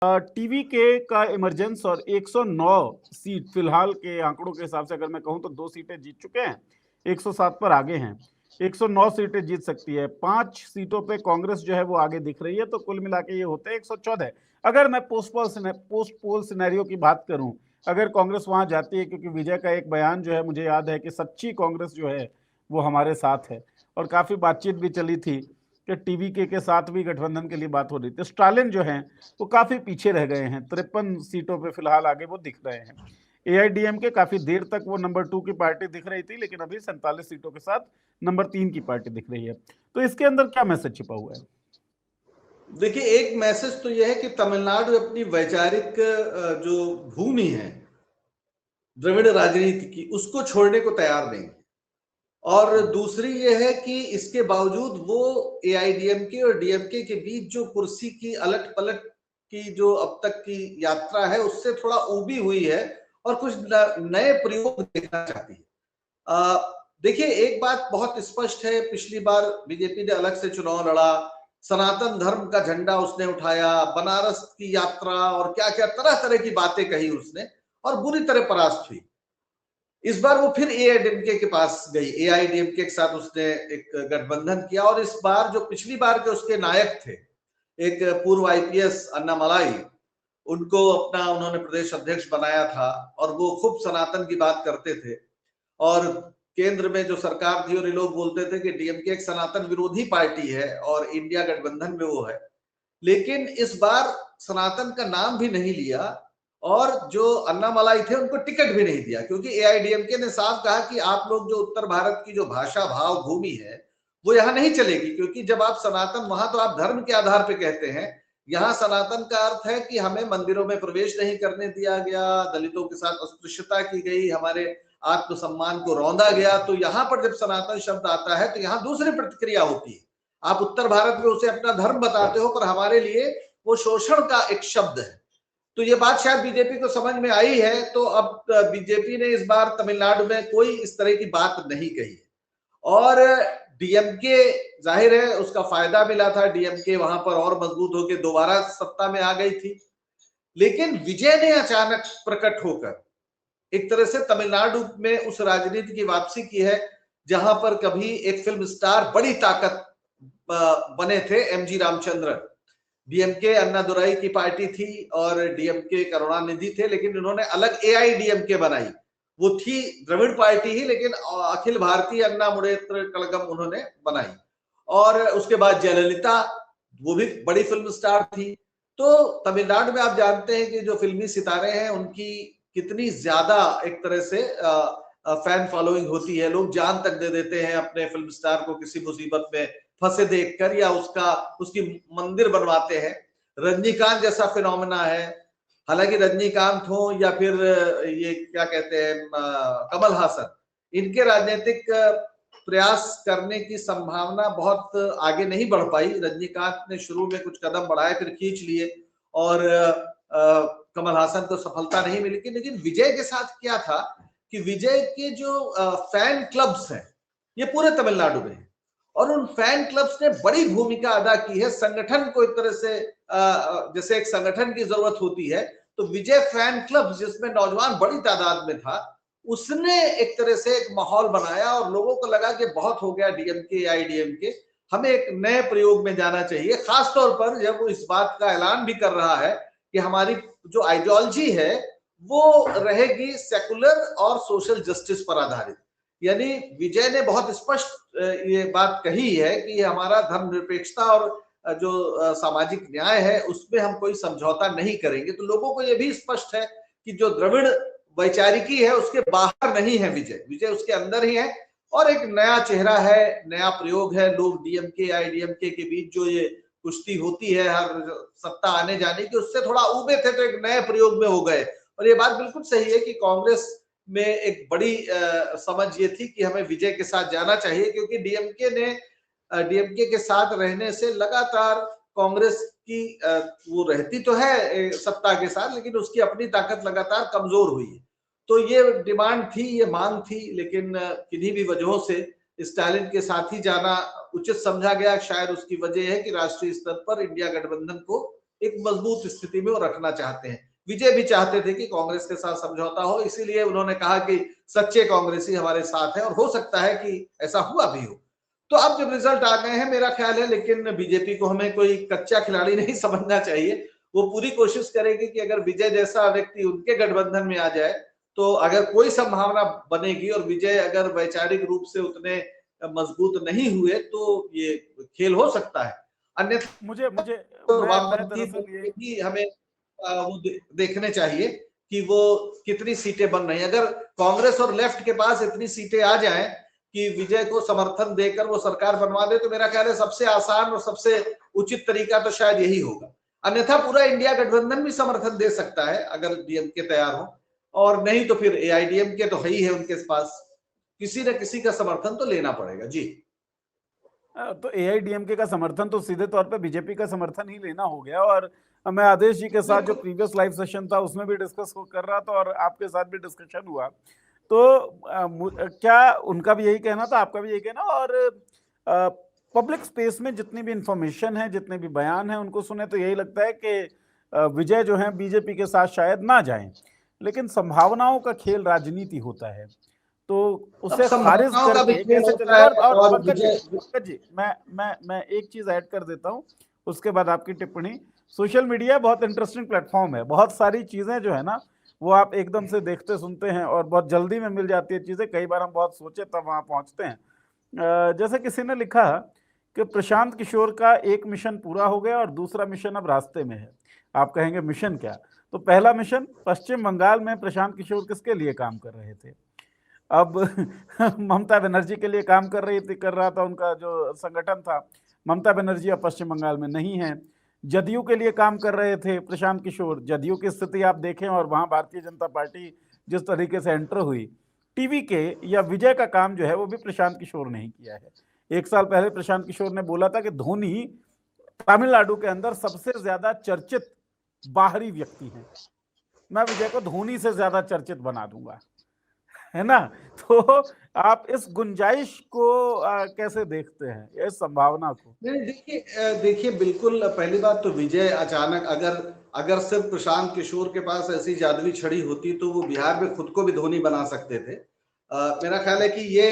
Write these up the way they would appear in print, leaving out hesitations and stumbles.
TV के का emergence और 109 सीट फिलहाल के आंकड़ों के हिसाब से अगर मैं कहूं तो 2 सीटें जीत चुके हैं, 107 पर आगे हैं। 109 सीटें जीत सकती है। 5 सीटों पे कांग्रेस जो है वो आगे दिख रही है, तो कुल मिला के ये होते हैं 114। अगर मैं पोस्ट पोल सिनेरियो की बात करूं, अगर कांग्रेस वहां जाती है, क्योंकि विजय का एक बयान जो है मुझे याद है कि सच्ची कांग्रेस जो है वो हमारे साथ है, और काफी बातचीत भी चली थी कि टीवी के साथ भी गठबंधन के लिए बात हो रही थी। स्टालिन जो है वो काफी पीछे रह गए हैं, 53 सीटों पे फिलहाल आगे वो दिख रहे हैं। एआईडीएमके काफी देर तक वो नंबर 2 की पार्टी दिख रही थी, लेकिन अभी 47 सीटों के साथ नंबर 3 की पार्टी दिख रही है। तो इसके अंदर क्या मैसेज छिपा हुआ है? देखिए, एक मैसेज तो यह है कि तमिलनाडु अपनी वैचारिक जो भूमि है द्रविड़ राजनीति की, उसको छोड़ने को तैयार नहीं। और दूसरी ये है कि इसके बावजूद वो एआईडीएमके और डीएमके के बीच जो कुर्सी की अलट पलट की जो अब तक की यात्रा है, उससे थोड़ा ऊबी हुई है और कुछ नए प्रयोग देखना चाहती है। देखिए, एक बात बहुत स्पष्ट है, पिछली बार बीजेपी ने अलग से चुनाव लड़ा, सनातन धर्म का झंडा उसने उठाया, बनारस की यात्रा और क्या क्या तरह तरह की बातें कही उसने, और बुरी तरह परास्त हुई। इस बार वो फिर एआईडीएमके के पास गई, एआईडीएमके के साथ उसने एक गठबंधन किया, और इस बार जो पिछली बार के उसके नायक थे, एक पूर्व आईपीएस अन्नामलाई, उनको अपना उन्होंने प्रदेश अध्यक्ष बनाया था, और वो खूब सनातन की बात करते थे। और केंद्र में जो सरकार थी और ये लोग बोलते थे कि डीएमके एक सनातन विरोधी पार्टी है और इंडिया गठबंधन में वो है। लेकिन इस बार सनातन का नाम भी नहीं लिया, और जो अन्नामलाई थे उनको टिकट भी नहीं दिया, क्योंकि एआईडीएमके ने साफ कहा कि आप लोग जो उत्तर भारत की जो भाषा भाव भूमि है वो यहाँ नहीं चलेगी, क्योंकि जब आप सनातन, वहां तो आप धर्म के आधार पे कहते हैं, यहाँ सनातन का अर्थ है कि हमें मंदिरों में प्रवेश नहीं करने दिया गया, दलितों के साथ अस्पृश्यता की गई, हमारे आत्मसम्मान को रौंदा गया। तो यहाँ पर जब सनातन शब्द आता है तो यहाँ दूसरी प्रतिक्रिया होती है। आप उत्तर भारत में उसे अपना धर्म बताते हो, पर हमारे लिए वो शोषण का एक शब्द है। तो ये बात शायद बीजेपी को समझ में आई है, तो अब बीजेपी ने इस बार तमिलनाडु में कोई इस तरह की बात नहीं कही है। और डीएमके, जाहिर है उसका फायदा मिला था, डीएमके वहां पर और मजबूत होकर दोबारा सत्ता में आ गई थी। लेकिन विजय ने अचानक प्रकट होकर एक तरह से तमिलनाडु में उस राजनीति की वापसी की है, जहां पर कभी एक फिल्म स्टार बड़ी ताकत बने थे एमजी रामचंद्रन। डीएमके अन्नादुराई की पार्टी थी और डीएमके करुणानिधि थे, लेकिन इन्होंने अलग एआईडीएमके बनाई। वो थी द्रविड़ पार्टी ही, लेकिन अखिल भारतीय अन्ना मुनेत्र कलगम उन्होंने बनाई। और उसके बाद जयललिता, वो भी बड़ी फिल्म स्टार थी। तो तमिलनाडु में आप जानते हैं कि जो फिल्मी सितारे हैं उनकी कितनी ज्यादा एक तरह से फैन फॉलोइंग होती है। लोग जान तक दे देते हैं अपने फिल्म स्टार को किसी मुसीबत में फंसे देखकर, या उसकी मंदिर बनवाते हैं। रजनीकांत जैसा फिनोमेना है। हालांकि रजनीकांत हो या फिर ये क्या कहते हैं कमल हासन, इनके राजनीतिक प्रयास करने की संभावना बहुत आगे नहीं बढ़ पाई। रजनीकांत ने शुरू में कुछ कदम बढ़ाए, फिर खींच लिए, और कमल हासन को सफलता नहीं मिली। लेकिन विजय के साथ क्या था कि विजय के जो फैन क्लब्स हैं ये पूरे तमिलनाडु में है, और उन फैन क्लब्स ने बड़ी भूमिका अदा की है संगठन को। एक तरह से जैसे एक संगठन की जरूरत होती है, तो विजय फैन क्लब जिसमें नौजवान बड़ी तादाद में था, उसने एक तरह से एक माहौल बनाया, और लोगों को लगा कि बहुत हो गया डीएमके आईडीएमके, हमें एक नए प्रयोग में जाना चाहिए। खासतौर पर जब वो इस बात का ऐलान भी कर रहा है कि हमारी जो आइडियोलॉजी है वो रहेगी सेकुलर और सोशल जस्टिस पर आधारित। यानी विजय ने बहुत स्पष्ट ये बात कही है कि हमारा धर्मनिरपेक्षता और जो सामाजिक न्याय है उसमें हम कोई समझौता नहीं करेंगे। तो लोगों को यह भी स्पष्ट है कि जो द्रविड़ वैचारिकी है उसके बाहर नहीं है विजय, विजय उसके अंदर ही है, और एक नया चेहरा है, नया प्रयोग है। लोग डीएमके आईडीएमके के बीच जो ये कुश्ती होती है हर सत्ता आने जाने की, उससे थोड़ा उबे थे, तो एक नए प्रयोग में हो गए। और ये बात बिल्कुल सही है कि कांग्रेस में एक बड़ी समझ ये थी कि हमें विजय के साथ जाना चाहिए, क्योंकि डीएमके के साथ रहने से लगातार कांग्रेस की वो रहती तो है सत्ता के साथ, लेकिन उसकी अपनी ताकत लगातार कमजोर हुई है। तो ये डिमांड थी, ये मांग थी, लेकिन किन्हीं भी वजहों से स्टालिन के साथ ही जाना उचित समझा गया। शायद उसकी वजह है कि राष्ट्रीय स्तर पर इंडिया गठबंधन को एक मजबूत स्थिति में वो रखना चाहते हैं। विजय भी चाहते थे कि कांग्रेस के साथ समझौता हो, इसीलिए उन्होंने कहा कि सच्चे कांग्रेसी हमारे साथ है, और हो सकता है कि ऐसा हुआ भी हो। तो अब जब रिजल्ट आ गए हैं, मेरा ख्याल है, लेकिन बीजेपी को हमें कोई कच्चा खिलाड़ी नहीं समझना चाहिए। वो पूरी कोशिश करेगी कि अगर विजय जैसा व्यक्ति उनके गठबंधन में आ जाए, तो अगर कोई संभावना बनेगी और विजय अगर वैचारिक रूप से उतने मजबूत नहीं हुए तो ये खेल हो सकता है। अन्यथा मुझे मुझे तो मैं वामपंथी दरअसल दल ये के भी हमें वो देखने चाहिए कि वो कितनी सीटें बन रही हैं। अगर कांग्रेस और लेफ्ट के पास इतनी सीटें आ जाएं कि विजय को समर्थन देकर वो सरकार बनवा दे, तो मेरा ख्याल है सबसे आसान और सबसे उचित तरीका तो शायद यही होगा। अन्यथा पूरा इंडिया गठबंधन भी समर्थन दे सकता है अगर डीएमके तैयार हो, और नहीं तो फिर एआईडीएमके तो है ही है उनके पास, किसी न किसी का समर्थन तो लेना पड़ेगा। जी तो एआईडीएमके का समर्थन तो सीधे तौर पे बीजेपी का समर्थन ही लेना हो गया। और मैं आदेश जी के साथ जो बिल्कुल। प्रीवियस लाइव सेशन था उसमें भी डिस्कस कर रहा था और आपके साथ भी डिस्कशन हुआ। तो क्या उनका भी यही कहना था, आपका भी यही कहना? और पब्लिक स्पेस में जितनी भी इंफॉर्मेशन है, जितने भी बयान हैं, उनको सुने तो यही लगता है कि विजय जो है बीजेपी के साथ शायद ना जाएं, लेकिन संभावनाओं का खेल राजनीति होता है, तो अब उसे खारिज संभावनाओं का भी करके खेल कैसे होता चलेगा? है, और और विजय पंकज जी, मैं एक चीज ऐड कर देता हूं, उसके बाद आपकी टिप्पणी। सोशल मीडिया बहुत इंटरेस्टिंग प्लेटफॉर्म है, बहुत सारी चीजें जो है ना वो आप एकदम से देखते सुनते हैं और बहुत जल्दी में मिल जाती है चीजें। कई बार हम बहुत सोचे तब वहां पहुंचते हैं। जैसे किसी ने लिखा कि प्रशांत किशोर का एक मिशन पूरा हो गया और दूसरा मिशन अब रास्ते में है। आप कहेंगे मिशन क्या? तो पहला मिशन, पश्चिम बंगाल में प्रशांत किशोर किसके लिए काम कर रहे थे? अब ममता बनर्जी के लिए काम कर रहा था, उनका जो संगठन था। ममता बनर्जी अब पश्चिम बंगाल में नहीं है। जदयू के लिए काम कर रहे थे प्रशांत किशोर। जदयू की स्थिति आप देखें और वहां भारतीय जनता पार्टी जिस तरीके से एंटर हुई, टीवी के या विजय का काम जो है वो भी प्रशांत किशोर ने ही किया है। एक साल पहले प्रशांत किशोर ने बोला था कि धोनी तमिलनाडु के अंदर सबसे ज्यादा चर्चित बाहरी व्यक्ति हैं, मैं विजय को धोनी से ज्यादा चर्चित बना दूंगा, है ना? तो आप इस गुंजाइश को कैसे देखते हैं, इस संभावना को? नहीं, देखिए बिल्कुल, पहली बात तो विजय अचानक अगर अगर सिर्फ प्रशांत किशोर के पास ऐसी जादुई छड़ी होती तो वो बिहार में खुद को भी धोनी बना सकते थे। मेरा ख्याल है कि ये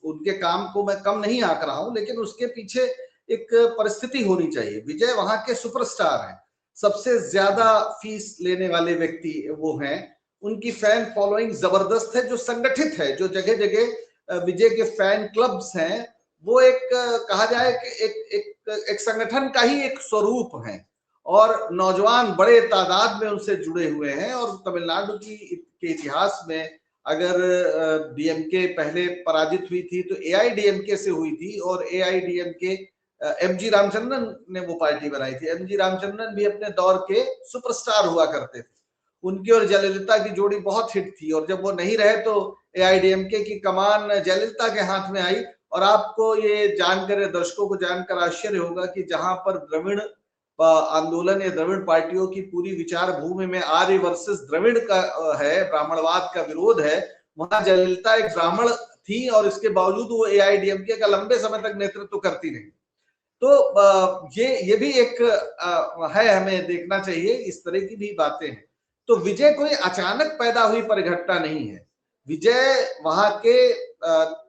उनके काम को मैं कम नहीं आंक रहा हूं, लेकिन उसके पीछे एक परिस्थिति होनी चाहिए। विजय वहां के सुपरस्टार हैं, सबसे ज्यादा फीस लेने वाले व्यक्ति वो हैं, उनकी फैन फॉलोइंग जबरदस्त है, जो संगठित है, जो जगह जगह विजय के फैन क्लब्स हैं, वो एक कहा जाए कि एक संगठन का ही एक स्वरूप है, और नौजवान बड़े तादाद में उनसे जुड़े हुए हैं। और तमिलनाडु के इतिहास में अगर डीएमके पहले पराजित हुई थी तो एआईडीएमके से हुई थी, और एआईडीएमके एमजी रामचंद्रन ने वो पार्टी बनाई थी। एमजी रामचंद्रन भी अपने दौर के सुपरस्टार हुआ करते थे, उनकी और जयललिता की जोड़ी बहुत हिट थी, और जब वो नहीं रहे तो एआईडीएमके की कमान जयललिता के हाथ में आई। और आपको ये जानकर, दर्शकों को जानकर आश्चर्य होगा कि जहां पर द्रविड़ आंदोलन या द्रविड़ पार्टियों की पूरी विचार भूमि में आर्य वर्सेस द्रविड़ का है, ब्राह्मणवाद का विरोध है, वहां जयललिता एक ब्राह्मण थी और इसके बावजूद वो एआईडीएमके का लंबे समय तक नेतृत्व करती रही। तो ये भी एक है, हमें देखना चाहिए, इस तरह की भी बातें हैं। तो विजय कोई अचानक पैदा हुई परिघटना नहीं है। विजय वहां के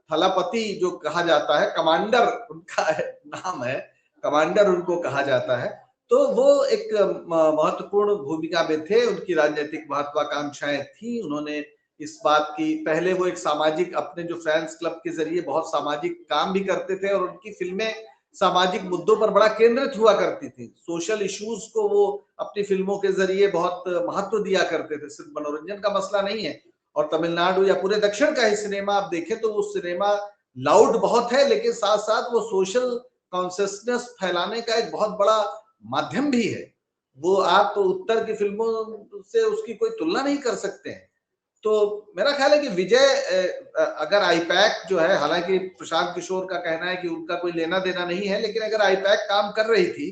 थलापति जो कहा जाता है, कमांडर उनका नाम है, कमांडर उनको कहा जाता है। तो वो एक महत्वपूर्ण भूमिका में थे, उनकी राजनीतिक महत्वाकांक्षाएं थी। उन्होंने इस बात की, पहले वो एक सामाजिक, अपने जो फैंस क्लब के जरिए बहुत सामाजिक काम भी करते थे, और उनकी फिल्में सामाजिक मुद्दों पर बड़ा केंद्रित हुआ करती थी। सोशल इश्यूज को वो अपनी फिल्मों के जरिए बहुत महत्व दिया करते थे, सिर्फ मनोरंजन का मसला नहीं है। और तमिलनाडु या पूरे दक्षिण का ही सिनेमा आप देखें तो वो सिनेमा लाउड बहुत है, लेकिन साथ साथ वो सोशल कॉन्शियसनेस फैलाने का एक बहुत बड़ा माध्यम भी है। वो आप उत्तर की फिल्मों से उसकी कोई तुलना नहीं कर सकते हैं। तो मेरा ख्याल है कि विजय अगर आईपैक जो है, हालांकि प्रशांत किशोर का कहना है कि उनका कोई लेना देना नहीं है, लेकिन अगर आईपैक काम कर रही थी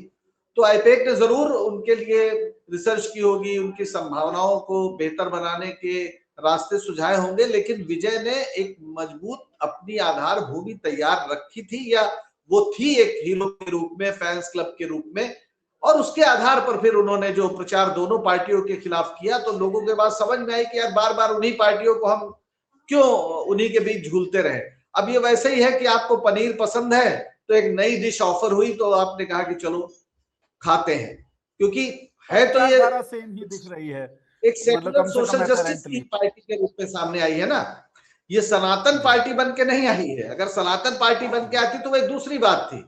तो आईपैक ने जरूर उनके लिए रिसर्च की होगी, उनकी संभावनाओं को बेहतर बनाने के रास्ते सुझाए होंगे। लेकिन विजय ने एक मजबूत अपनी आधार भूमि तैयार रखी थी, या वो थी एक हीरो के रूप में, फैंस क्लब के रूप में, और उसके आधार पर फिर उन्होंने जो प्रचार दोनों पार्टियों के खिलाफ किया, तो लोगों के पास समझ में आई कि यार बार बार उन्हीं पार्टियों को हम क्यों उन्हीं के बीच झूलते रहे। अब ये वैसे ही है कि आपको पनीर पसंद है तो एक नई डिश ऑफर हुई तो आपने कहा कि चलो खाते हैं, क्योंकि है तो ये विचारधारा सेम ही दिख रही है, एक मतलब सेकुलर कम से कम सोशल जस्टिस की apparently। पार्टी के रूप में सामने आई है ना। ये सनातन पार्टी बन के नहीं आई है, अगर सनातन पार्टी बन के आती तो वह दूसरी बात थी,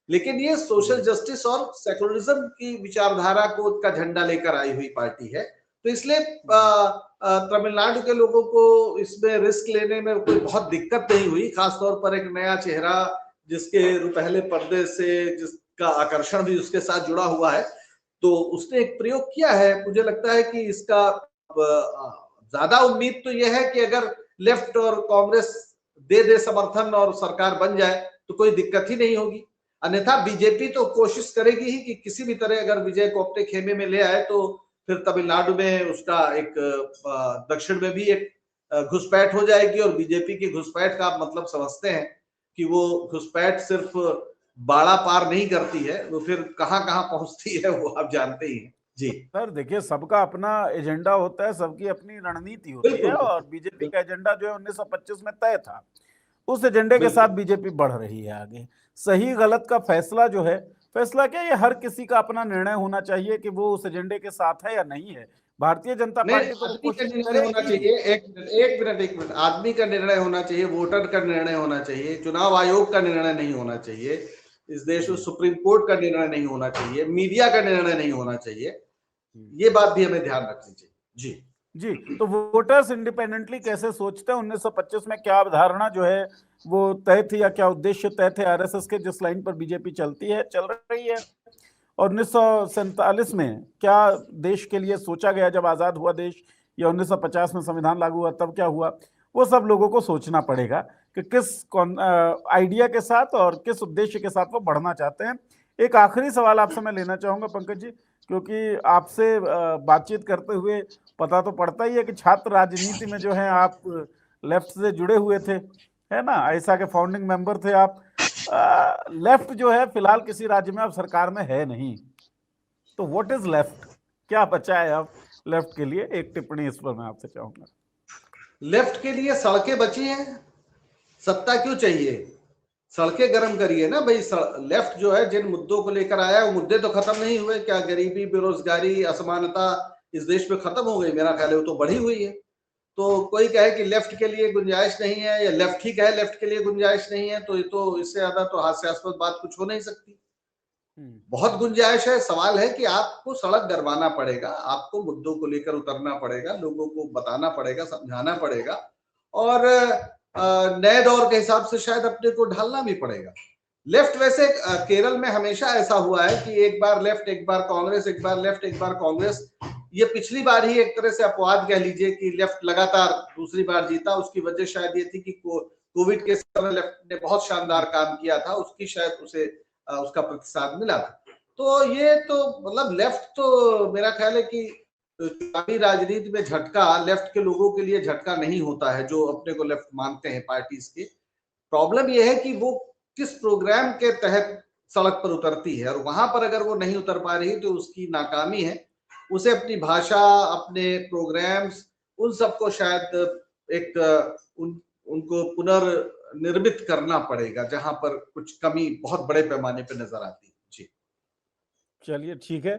लेकिन ये सोशल जस्टिस और सेकुलरिज्म की विचारधारा को का झंडा लेकर आई हुई पार्टी है। तो इसलिए तमिलनाडु के लोगों को इसमें रिस्क लेने में कोई बहुत दिक्कत नहीं हुई, खासतौर पर एक नया चेहरा जिसके रुपहले पर्दे से जिसका आकर्षण भी उसके साथ जुड़ा हुआ है, तो उसने एक प्रयोग किया है। मुझे लगता है कि इसका ज्यादा उम्मीद तो यह है कि अगर लेफ्ट और कांग्रेस दे समर्थन और सरकार बन जाए तो कोई दिक्कत ही नहीं होगी। अन्यथा बीजेपी तो कोशिश करेगी ही कि किसी भी तरह अगर विजय को अपने खेमे में ले आए तो फिर तमिलनाडु में उसका एक दक्षिण में भी एक घुसपैठ हो जाएगी। और बीजेपी की घुसपैठ का आप मतलब समझते हैं कि वो घुसपैठ सिर्फ बाड़ा पार नहीं करती है, वो फिर कहां कहां पहुंचती है वो आप जानते ही हैं। जी सर देखिए, सबका अपना एजेंडा होता है, सबकी अपनी रणनीति होती है, बिल्कुल और बीजेपी का एजेंडा जो है 1925 में तय था, उस एजेंडे के साथ बिल्कुल बीजेपी बढ़ रही है आगे। सही गलत का फैसला जो है, फैसला क्या, ये हर किसी का अपना निर्णय होना चाहिए कि वो उस एजेंडे के साथ है या नहीं है। भारतीय जनता नहीं, पार्टी तो वो आदमी का कोशिश निर्णय होना करेगी ही। चाहिए। एक मिनट, आदमी का निर्णय होना चाहिए, वोटर का निर्णय होना चाहिए, चुनाव आयोग का निर्णय नहीं होना चाहिए, इस देश में सुप्रीम कोर्ट का निर्णय नहीं होना चाहिए, मीडिया का निर्णय नहीं होना चाहिए। ये बात भी हमें ध्यान रखनी चाहिए। जी जी, तो वोटर्स इंडिपेंडेंटली कैसे सोचते हैं, 1925 में क्या अवधारणा जो है वो तय थी, या क्या उद्देश्य तय थे आरएसएस के, जिस लाइन पर बीजेपी चलती है, चल रही है। और 1947 में क्या देश के लिए सोचा गया जब आजाद हुआ देश, या 1950 में संविधान लागू हुआ तब क्या हुआ, वो सब लोगों को सोचना पड़ेगा कि किस आइडिया के साथ और किस उद्देश्य के साथ वो बढ़ना चाहते हैं। एक आखिरी सवाल आपसे मैं लेना चाहूंगा पंकज जी, क्योंकि आपसे बातचीत करते हुए पता तो पड़ता ही है कि छात्र राजनीति में जो है आप लेफ्ट से जुड़े हुए थे, है ना, ऐसा के फाउंडिंग मेंबर थे आप। लेफ्ट जो है फिलहाल किसी राज्य में अब सरकार में है नहीं, तो व्हाट इज लेफ्ट, क्या बचा है अब लेफ्ट के लिए? एक टिप्पणी इस पर मैं आपसे चाहूंगा। लेफ्ट के लिए सड़कें बची हैं, सत्ता क्यों चाहिए? सड़कें गर्म करिए ना भाई। लेफ्ट जो है जिन मुद्दों को लेकर आया है वो मुद्दे तो खत्म नहीं हुए। क्या गरीबी, बेरोजगारी, असमानता इस देश में खत्म हो गई? मेरा ख्याल है वो तो बढ़ी हुई है। तो कोई कहे कि लेफ्ट के लिए गुंजाइश नहीं है, या लेफ्ट ही कहे लेफ्ट के लिए गुंजाइश नहीं है, तो ये तो इससे ज्यादा तो हास्यास्पद बात कुछ हो नहीं सकती। बहुत गुंजाइश है। सवाल है कि आपको सड़क गरवाना पड़ेगा, आपको मुद्दों को लेकर उतरना पड़ेगा, लोगों को बताना पड़ेगा, समझाना पड़ेगा, और नए दौर के हिसाब से शायद अपने को ढालना भी पड़ेगा। लेफ्ट वैसे केरल में हमेशा ऐसा हुआ है कि एक बार लेफ्ट एक बार कांग्रेस, एक बार लेफ्ट एक बार कांग्रेस। ये पिछली बार ही एक तरह से अपवाद कह लीजिए कि लेफ्ट लगातार दूसरी बार जीता। उसकी वजह शायद ये थी कि कोविड के समय लेफ्ट ने बहुत शानदार काम किया था, उसकी शायद उसे उसका प्रतिसाद मिला था। तो ये तो मतलब लेफ्ट तो मेरा ख्याल है कि चुनावी राजनीति में झटका लेफ्ट के लोगों के लिए झटका नहीं होता है, जो अपने को लेफ्ट मानते हैं पार्टीज के। प्रॉब्लम यह है कि वो किस प्रोग्राम के तहत सड़क पर उतरती है, और वहां पर अगर वो नहीं उतर पा रही तो उसकी नाकामी है। उसे अपनी भाषा, अपने प्रोग्राम्स, उन सबको शायद एक उनको पुनर्निर्मित करना पड़ेगा, जहां पर कुछ कमी बहुत बड़े पैमाने पर नजर आती है। जी चलिए ठीक है।